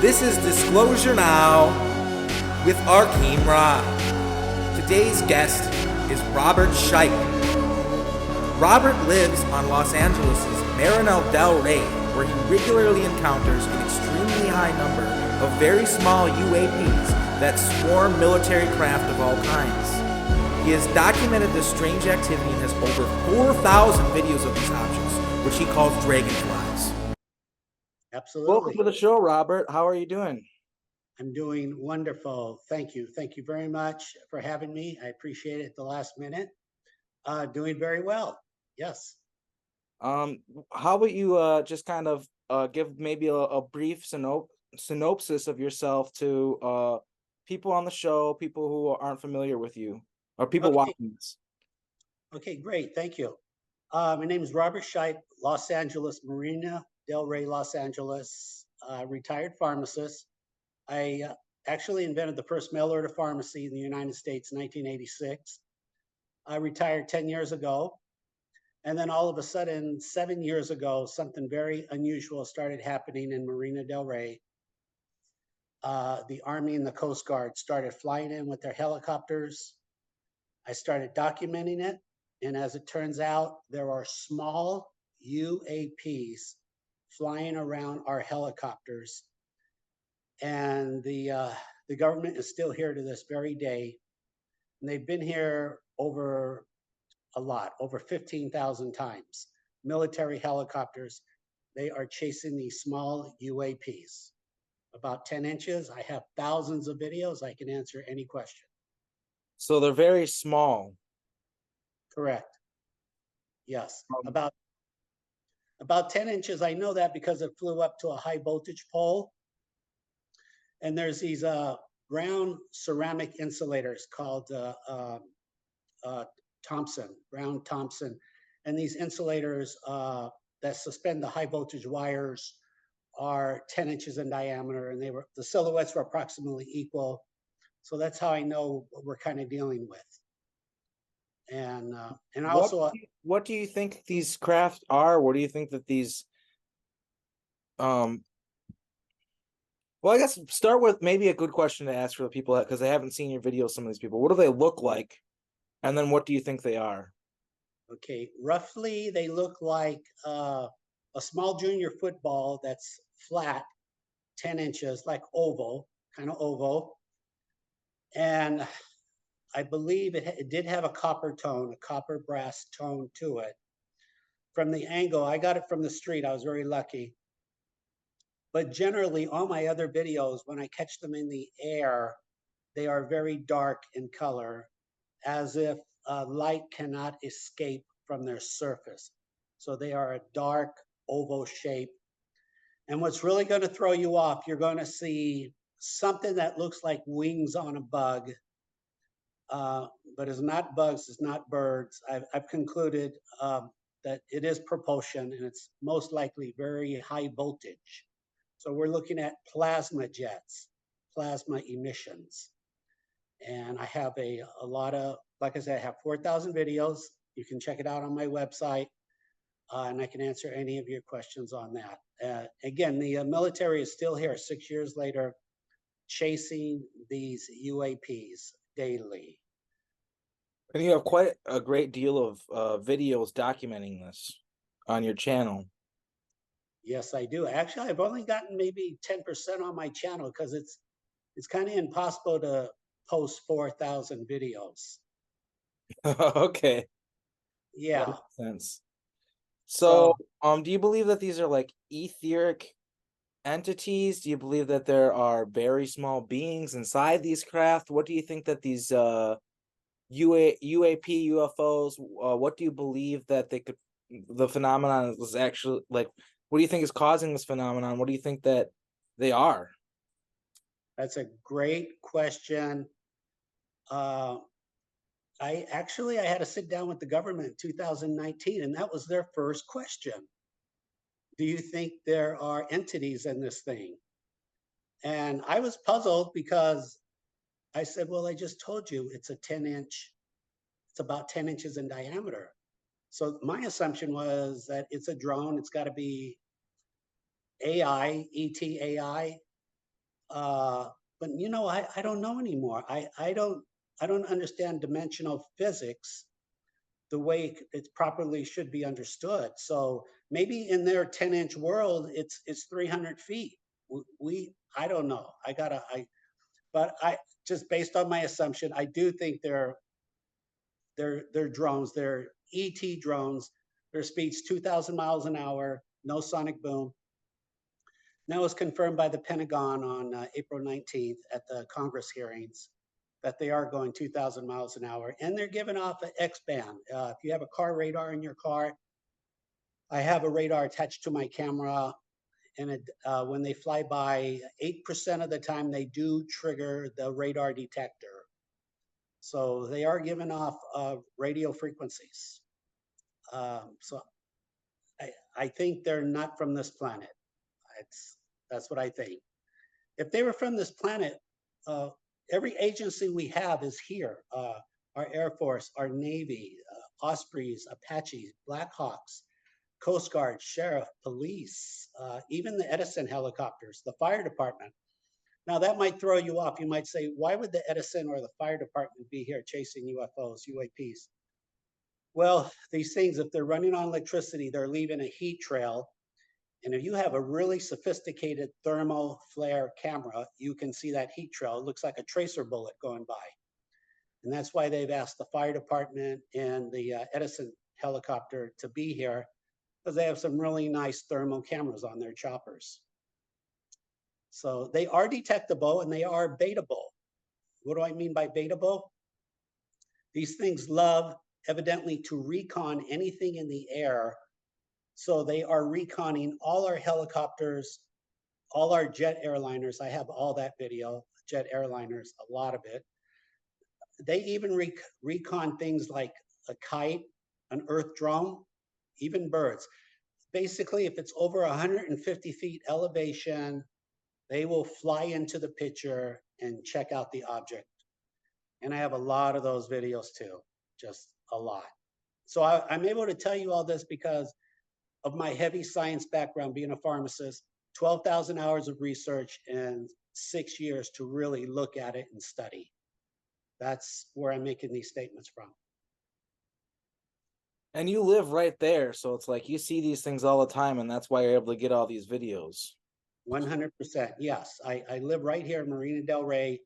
This is Disclosure Now with Arkeem Ra. Today's guest is Robert Sheipe. Robert lives on Los Angeles' Marina Del Rey, where he regularly encounters an extremely high number of very small UAPs that swarm military craft of all kinds. He has documented this strange activity and has over 4,000 videos of these objects, which he calls dragonflies. Absolutely. Welcome to the show, Robert. How are you doing? I'm doing wonderful. Thank you. Thank you very much for having me. I appreciate it at the last minute. Doing very well. Yes. How about you just kind of give maybe a brief synopsis of yourself to people on the show, people who aren't familiar with you, or people Okay. watching this. Okay, great. Thank you. My name is Robert Sheipe, Los Angeles, Marina Del Rey, Los Angeles, retired pharmacist. I actually invented the first mail order pharmacy in the United States in 1986. I retired 10 years ago. And then all of a sudden, 7 years ago, something very unusual started happening in Marina Del Rey. The Army and the Coast Guard started flying in with their helicopters. I started documenting it. And as it turns out, there are small UAPs flying around our helicopters. And the government is still here to this very day. And they've been here over a lot, over 15,000 times. Military helicopters, they are chasing these small UAPs, about 10 inches. I have thousands of videos. I can answer any question. So they're very small. Correct. Yes. Um, About 10 inches. I know that because it flew up to a high voltage pole. And there's these brown ceramic insulators called brown Thompson. And these insulators that suspend the high voltage wires are 10 inches in diameter, and the silhouettes were approximately equal. So that's how I know what we're kind of dealing with. And what do you think these craft are? What do you think that these well, I guess start with maybe a good question to ask for the people because they haven't seen your videos, some of these people. What do they look like? And then what do you think they are? Okay, roughly they look like a small junior football that's flat, 10 inches, like oval, kind of oval. And I believe it did have a copper tone, a copper brass tone to it. From the angle, I got it from the street. I was very lucky. But generally, all my other videos, when I catch them in the air, they are very dark in color, as if light cannot escape from their surface. So they are a dark oval shape. And what's really going to throw you off, you're going to see something that looks like wings on a bug, but it's not bugs, it's not birds. I've concluded that it is propulsion, and it's most likely very high voltage. So we're looking at plasma jets, plasma emissions. And I have a lot of, like I said, I have 4,000 videos. You can check it out on my website, and I can answer any of your questions on that. Again, the military is still here 6 years later, chasing these UAPs daily. And you have quite a great deal of videos documenting this on your channel. Yes, I do. Actually, I've only gotten maybe 10% on my channel because it's kind of impossible to post 4,000 videos. Okay. Yeah. That makes sense. So, do you believe that these are like etheric entities? Do you believe that there are very small beings inside these craft? What do you think that these UAP UFOs? What do you believe that the phenomenon was actually like? What do you think is causing this phenomenon? What do you think that they are? That's a great question. I had to sit down with the government in 2019, and that was their first question. Do you think there are entities in this thing? And I was puzzled because I said, well, I just told you it's it's about 10 inches in diameter. So my assumption was that it's a drone. It's got to be AI, ET AI. But I don't know anymore. I don't understand dimensional physics the way it properly should be understood. So maybe in their 10-inch world, it's 300 feet. I don't know. But I just based on my assumption, I do think they're drones. They're ET drones. Their speed's 2,000 miles an hour, no sonic boom. And that was confirmed by the Pentagon on April 19th at the Congress hearings that they are going 2,000 miles an hour, and they're giving off an X band. If you have a car radar in your car, I have a radar attached to my camera, and when they fly by, 8% of the time they do trigger the radar detector. So they are giving off radio frequencies. So I think they're not from this planet. That's what I think. If they were from this planet, uh, every agency we have is here. Our Air Force, our Navy, Ospreys, Apaches, Blackhawks, Coast Guard, Sheriff, Police, even the Edison helicopters, the fire department. Now that might throw you off. You might say, why would the Edison or the fire department be here chasing UFOs, UAPs? Well, these things, if they're running on electricity, they're leaving a heat trail. And if you have a really sophisticated thermal flare camera, you can see that heat trail. It looks like a tracer bullet going by. And that's why they've asked the fire department and the Edison helicopter to be here, because they have some really nice thermal cameras on their choppers. So they are detectable and they are baitable. What do I mean by baitable? These things love, evidently, to recon anything in the air. So they are reconning all our helicopters, all our jet airliners. I have all that video, jet airliners, a lot of it. They even recon things like a kite, an earth drone, even birds. Basically, if it's over 150 feet elevation, they will fly into the picture and check out the object. And I have a lot of those videos too, just a lot. So I'm able to tell you all this because of my heavy science background, being a pharmacist, 12,000 hours of research and 6 years to really look at it and study. That's where I'm making these statements from. And you live right there, so it's like you see these things all the time, and that's why you're able to get all these videos. 100%. Yes, I live right here in Marina Del Rey.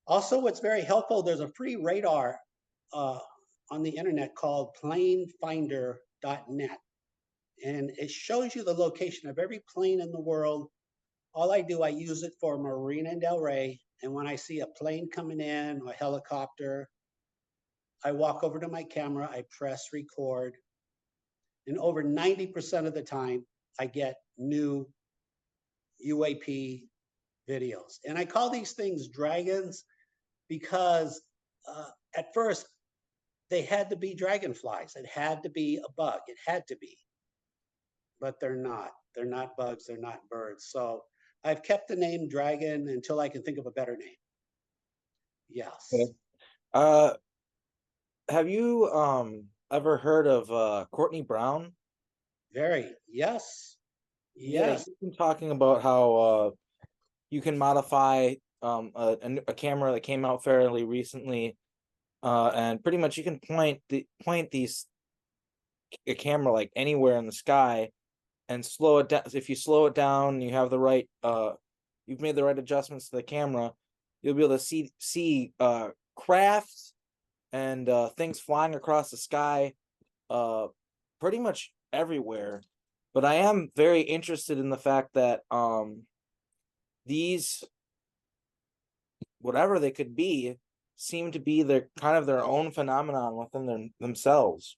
Also, what's very helpful, there's a free radar on the internet called planefinder.net. And it shows you the location of every plane in the world. All I do, I use it for Marina Del Rey. And when I see a plane coming in or a helicopter, I walk over to my camera, I press record. And over 90% of the time, I get new UAP videos. And I call these things dragons because at first they had to be dragonflies. It had to be a bug. It had to be. But they're not. They're not bugs. They're not birds. So I've kept the name dragon until I can think of a better name. Yes. Okay. Have you ever heard of Courtney Brown? Very. Yes. Yeah, Yes. you've been talking about how you can modify a camera that came out fairly recently, and pretty much you can point a camera like anywhere in the sky and slow it down. If you slow it down, you have the right you've made the right adjustments to the camera, you'll be able to see craft and things flying across the sky pretty much everywhere. But I am very interested in the fact that these, whatever they could be, seem to be their kind of their own phenomenon within themselves.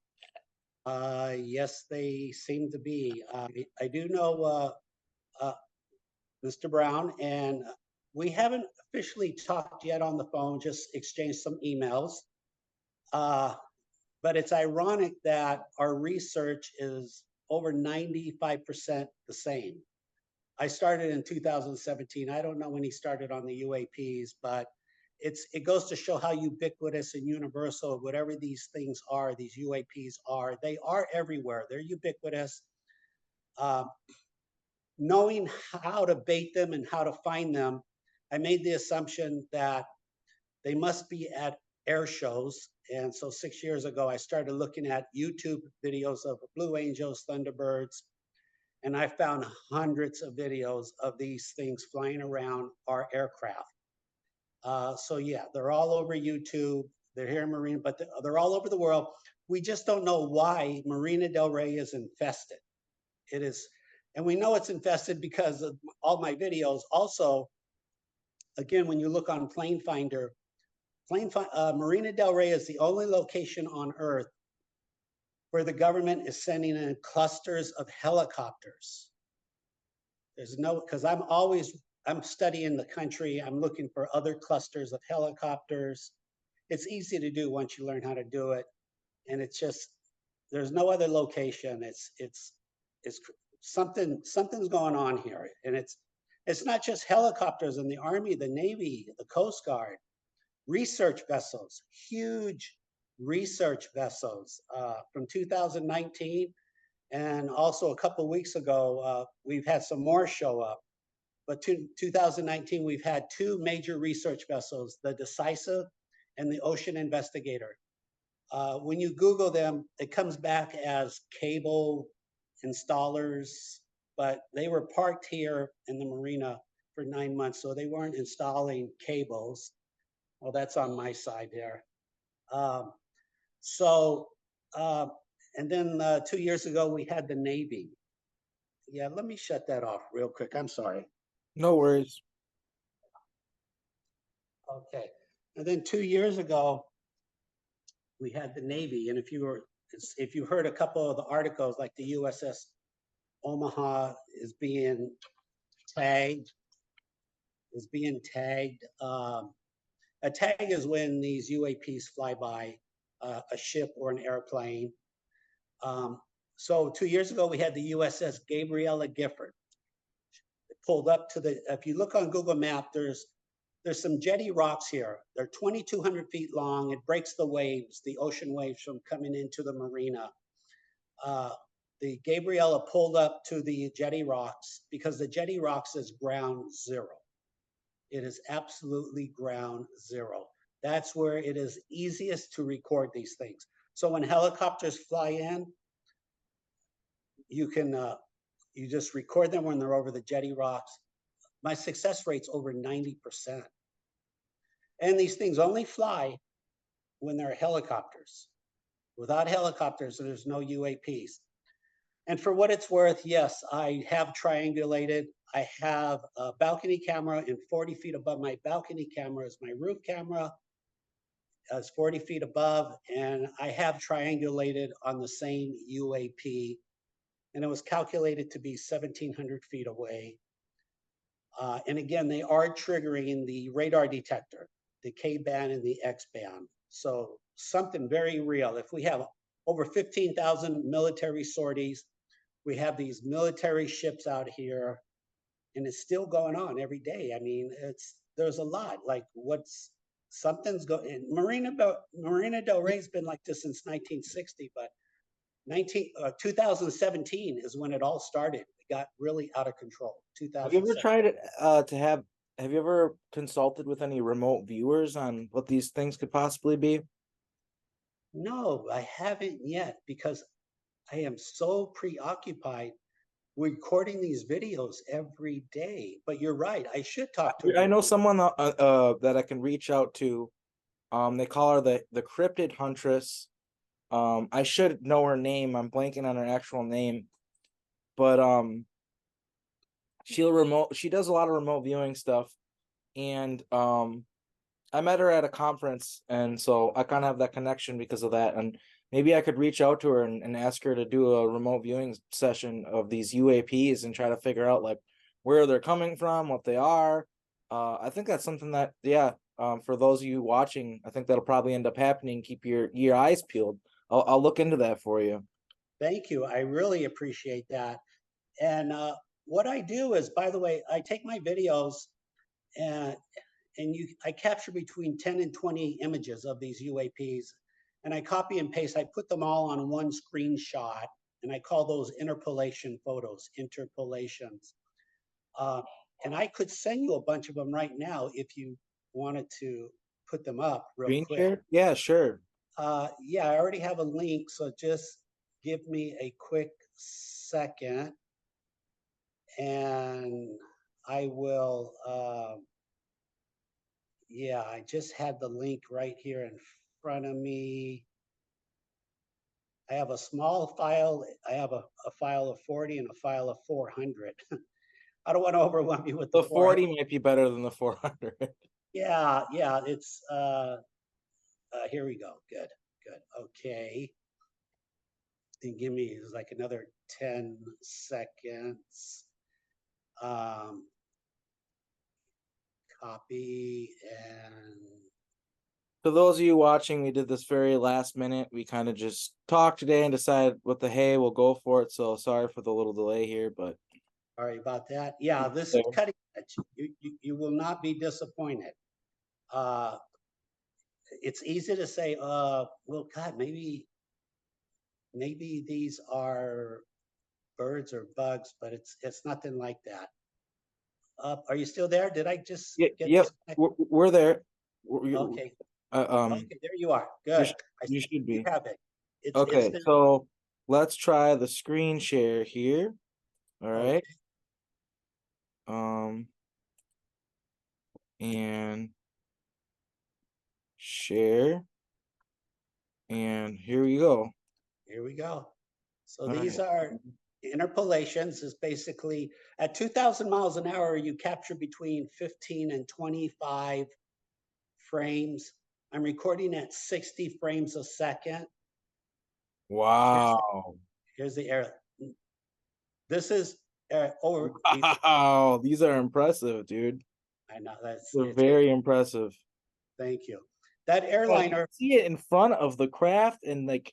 Yes, they seem to be. I do know Mr. Brown, and we haven't officially talked yet on the phone, just exchanged some emails. But it's ironic that our research is over 95% the same. I started in 2017. I don't know when he started on the UAPs, but it goes to show how ubiquitous and universal whatever these things are, these UAPs are. They are everywhere. They're ubiquitous. Knowing how to bait them and how to find them, I made the assumption that they must be at air shows. And so 6 years ago, I started looking at YouTube videos of Blue Angels, Thunderbirds, and I found hundreds of videos of these things flying around our aircraft. So yeah, they're all over YouTube. They're here in Marina, but they're all over the world. We just don't know why Marina Del Rey is infested. It is, and we know it's infested because of all my videos. Also, again, when you look on Plane Finder, Marina Del Rey is the only location on Earth where the government is sending in clusters of helicopters. There's no, because I'm studying the country. I'm looking for other clusters of helicopters. It's easy to do once you learn how to do it. And it's just, there's no other location. It's something's going on here. And it's not just helicopters in the Army, the Navy, the Coast Guard, research vessels, huge research vessels from 2019. And also a couple of weeks ago, we've had some more show up. But 2019, we've had two major research vessels, the Decisive and the Ocean Investigator. When you Google them, it comes back as cable installers, but they were parked here in the marina for 9 months, so they weren't installing cables. Well, that's on my side there. And then 2 years ago, we had the Navy. Yeah, let me shut that off real quick. I'm sorry. No worries. Okay. And then 2 years ago, we had the Navy. And if you heard a couple of the articles, like the USS Omaha is being tagged. A tag is when these UAPs fly by a ship or an airplane. So 2 years ago, we had the USS Gabriella Gifford. It pulled up to if you look on Google Map, there's some jetty rocks here. They're 2,200 feet long. It breaks the waves, the ocean waves from coming into the marina. The Gabriella pulled up to the jetty rocks because the jetty rocks is ground zero. It is absolutely ground zero. That's where it is easiest to record these things. So when helicopters fly in, you just record them when they're over the jetty rocks. My success rate's over 90%. And these things only fly when there are helicopters. Without helicopters, there's no UAPs. And for what it's worth, yes, I have triangulated. I have a balcony camera, and 40 feet above my balcony camera is my roof camera. It's 40 feet above, and I have triangulated on the same UAP, and it was calculated to be 1,700 feet away. And again, they are triggering the radar detector, the K-band and the X-band. So something very real. If we have over 15,000 military sorties, we have these military ships out here, and it's still going on every day. I mean, there's a lot. Like something's going. Marina Del Rey's been like this since 1960, but 2017 is when it all started. It got really out of control. Have you ever tried have you ever consulted with any remote viewers on what these things could possibly be? No, I haven't yet because I am so preoccupied recording these videos every day. But you're right, I should talk to I know someone that I can reach out to. They call her the Cryptid Huntress. I should know her name. I'm blanking on her actual name. But she does a lot of remote viewing stuff. And I met her at a conference, and so I kind of have that connection because of that. And maybe I could reach out to her and ask her to do a remote viewing session of these UAPs and try to figure out like where they're coming from, what they are. I think that's something that, for those of you watching, I think that'll probably end up happening. Keep your eyes peeled. I'll look into that for you. Thank you. I really appreciate that. And what I do is, by the way, I take my videos and I capture between 10 and 20 images of these UAPs, and I copy and paste. I put them all on one screenshot, and I call those interpolation photos, interpolations. And I could send you a bunch of them right now if you wanted to put them up real Screen quick. share? Yeah, sure. Yeah, I already have a link, so just give me a quick second and I will, yeah, I just had the link right here in front of me. I have a small file. I have a file of 40 and a file of 400. I don't want to overwhelm you with the The 40 400. might be better than the 400. Yeah, yeah, it's, here we go. Good, good. Okay. And give me like another 10 seconds. Um, copy and For those of you watching, we did this very last minute. We kind of just talked today and decided what the hey, we'll go for it. So sorry for the little delay here, but sorry about that. Yeah, this is there. cutting edge. You will not be disappointed. Uh, it's easy to say, well, God, maybe these are birds or bugs, but it's nothing like that. Are you still there? Did I just Yeah, get yep, disconnected? we're there. Okay, Uh, okay, there you are. you, Good. you should You be. have it. It's Okay, now. so let's try the screen share here. All right. Okay. And share. And here we go. Here we go. So All these right. are interpolations. Is basically at 2,000 miles an hour, you capture between 15 and 25 frames. I'm recording at 60 frames a second. Wow. Here's the air. This is over. Wow, these are impressive, dude. I know that's They're it's very impressive. thank you. That Oh, you airliner, can see it in front of the craft, and like